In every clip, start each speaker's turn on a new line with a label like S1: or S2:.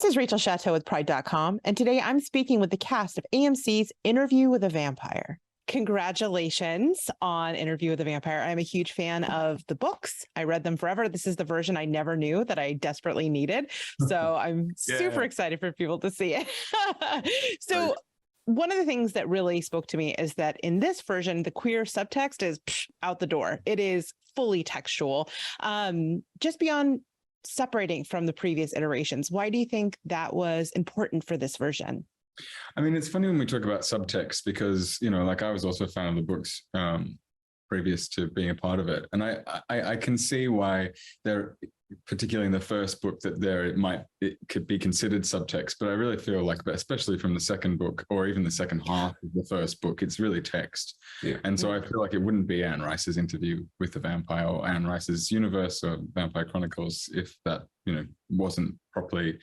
S1: This is Rachel Chateau with Pride.com, and today I'm speaking with the cast of AMC's Interview with a Vampire. Congratulations on Interview with a Vampire. I'm a huge fan of the books. I read them forever. This is the version I never knew that I desperately needed. So I'm super excited for people to see it. So one of the things that really spoke to me is that in this version, the queer subtext is out the door. It is fully textual, just beyond separating from the previous iterations. Why do you think that was important for this version?
S2: I mean, it's funny when we talk about subtext because, you know, like I was also a fan of the books previous to being a part of it. And I can see why there, particularly in the first book, that it could be considered subtext. But I really feel like, especially from the second book or even the second half of the first book, it's really text. Yeah. And so I feel like it wouldn't be Anne Rice's Interview with the Vampire or Anne Rice's universe or Vampire Chronicles if that, you know, wasn't properly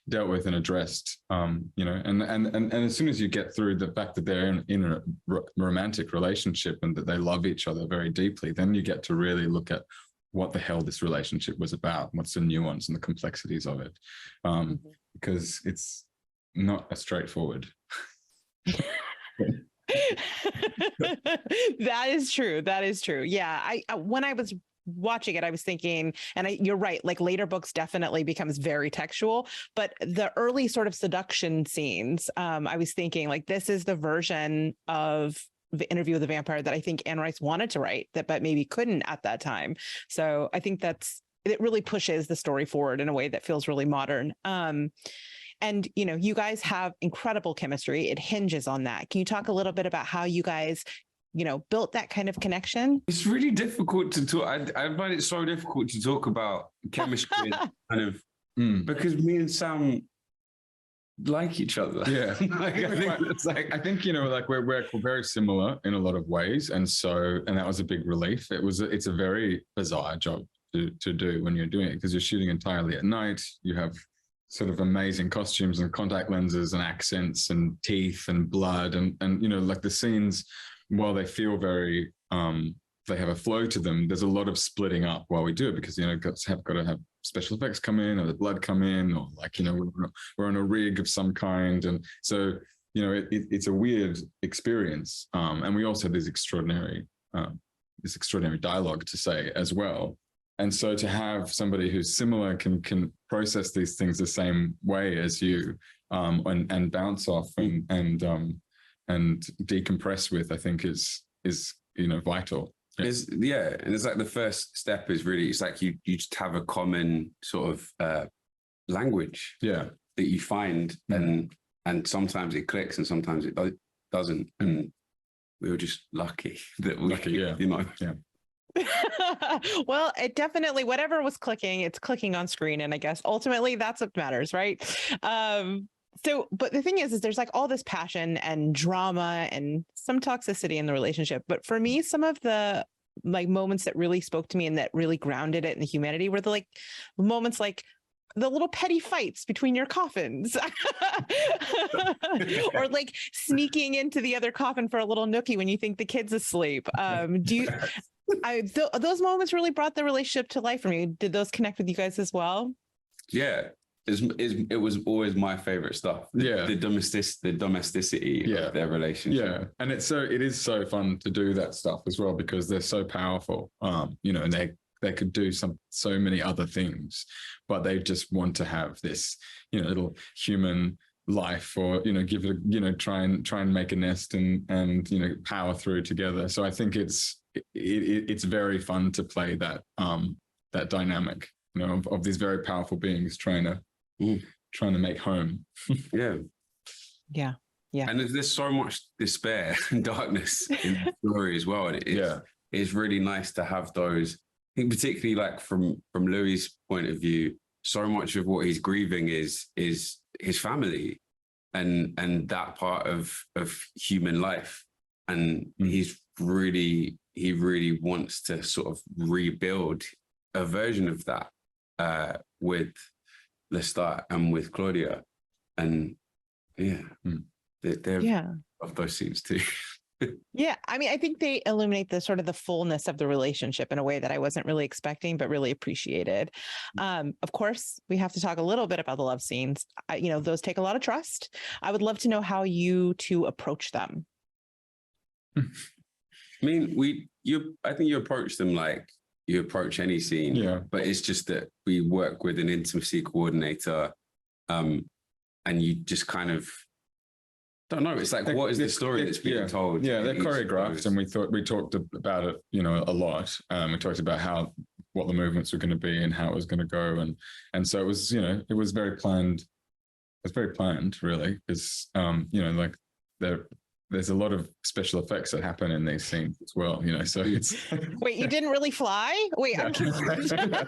S2: dealt with and addressed, you know, and as soon as you get through the fact that they're in a romantic relationship and that they love each other very deeply, then you get to really look at what the hell this relationship was about, what's the nuance and the complexities of it, because it's not as straightforward.
S1: That is true. That is true. Yeah. When I was watching it, I was thinking, and you're right, like later books definitely becomes very textual, but the early sort of seduction scenes, I was thinking like, this is the version of the Interview with the Vampire that I think Anne Rice wanted to write, but maybe couldn't at that time. So I think it really pushes the story forward in a way that feels really modern. And, you know, you guys have incredible chemistry. It hinges on that. Can you talk a little bit about how you guys, you know, built that kind of connection?
S3: It's really difficult to talk. I find it so difficult to talk about chemistry kind of because me and Sam like each other.
S2: Yeah. I think, you know, like we're very similar in a lot of ways. And that was a big relief. It's a very bizarre job to do when you're doing it because you're shooting entirely at night. You have sort of amazing costumes and contact lenses and accents and teeth and blood and you know, like the scenes, while they feel very, they have a flow to them, there's a lot of splitting up while we do it because, you know, got to have special effects come in or the blood come in or like, you know, we're on a rig of some kind. And so, you know, it's a weird experience. And we also have this extraordinary dialogue to say as well. And so to have somebody who's similar can process these things the same way as you and bounce off and decompress with, I think is you know, vital.
S3: And it's like the first step is really, it's like you just have a common sort of language that you find and sometimes it clicks and sometimes it doesn't. And we were just lucky that you know. Yeah.
S1: Well, it definitely, whatever was clicking, it's clicking on screen. And I guess ultimately that's what matters, right? So, but the thing is there's like all this passion and drama and some toxicity in the relationship. But for me, some of the like moments that really spoke to me and that really grounded it in the humanity were the like moments like the little petty fights between your coffins or like sneaking into the other coffin for a little nookie when you think the kid's asleep. Those moments really brought the relationship to life for me. Did those connect with you guys as well?
S3: Yeah. It was always my favorite stuff. The domesticity of their relationship.
S2: Yeah, and it is so fun to do that stuff as well because they're so powerful. You know, and they could do so many other things, but they just want to have this, you know, little human life, or you know, give it, you know, try and make a nest and you know, power through together. So I think it's very fun to play that dynamic, you know, of these very powerful beings trying to make home.
S1: Yeah.
S3: And there's so much despair and darkness in the story as well. And it's really nice to have those. I think particularly like from Louis' point of view, so much of what he's grieving is his family and that part of human life. And he really wants to sort of rebuild a version of that with Lestat and with Claudia. And they're of those scenes too.
S1: Yeah. I mean, I think they illuminate the sort of the fullness of the relationship in a way that I wasn't really expecting, but really appreciated. Of course, we have to talk a little bit about the love scenes. Those take a lot of trust. I would love to know how you two approach them.
S3: I mean, I think you approach them like you approach any scene, but it's just that we work with an intimacy coordinator, and you just kind of don't know. It's like, what is the story that's being told?
S2: Yeah, they're choreographed, and we talked about it, a lot. We talked about what the movements were going to be and how it was going to go, and so it was, it was very planned. It was very planned, really, because like there's a lot of special effects that happen in these scenes as well, so it's
S1: Wait, you didn't really fly? Wait, I'm confused.
S3: Okay.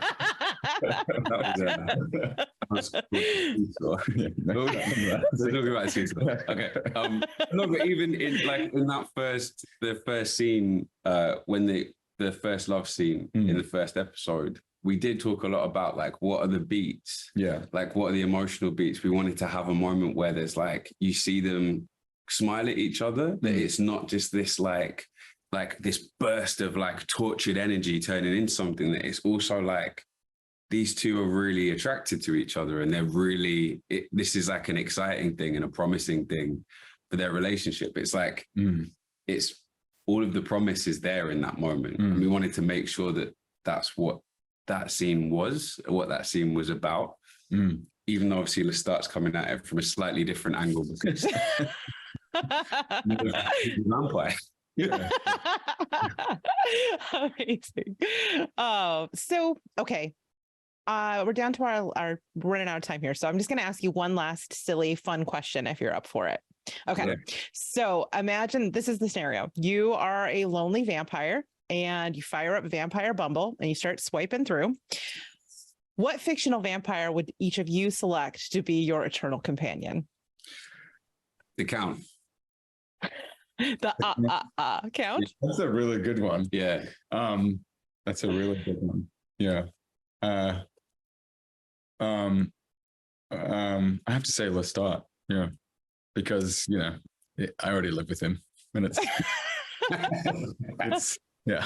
S3: No, but even in that the first scene, when the first love scene in the first episode, we did talk a lot about what are the beats?
S2: Yeah.
S3: What are the emotional beats? We wanted to have a moment where there's you see them smile at each other, that it's not just this this burst of tortured energy turning into something, that it's also these two are really attracted to each other, and they're really this is an exciting thing and a promising thing for their relationship. It's it's all of the promise is there in that moment, and we wanted to make sure that that's what that scene was, what that scene was about, even though obviously Lestat's coming at it from a slightly different angle because vampire.
S1: Yeah. Amazing. So okay. We're down to our running out of time here. So I'm just going to ask you one last silly, fun question if you're up for it. Okay. Yeah. So imagine this is the scenario. You are a lonely vampire and you fire up Vampire Bumble and you start swiping through. What fictional vampire would each of you select to be your eternal companion?
S3: The Count.
S1: The Count?
S2: That's a really good one.
S3: Yeah.
S2: That's a really good one. Yeah. I have to say Lestat. Yeah. Because, I already live with him and it's yeah.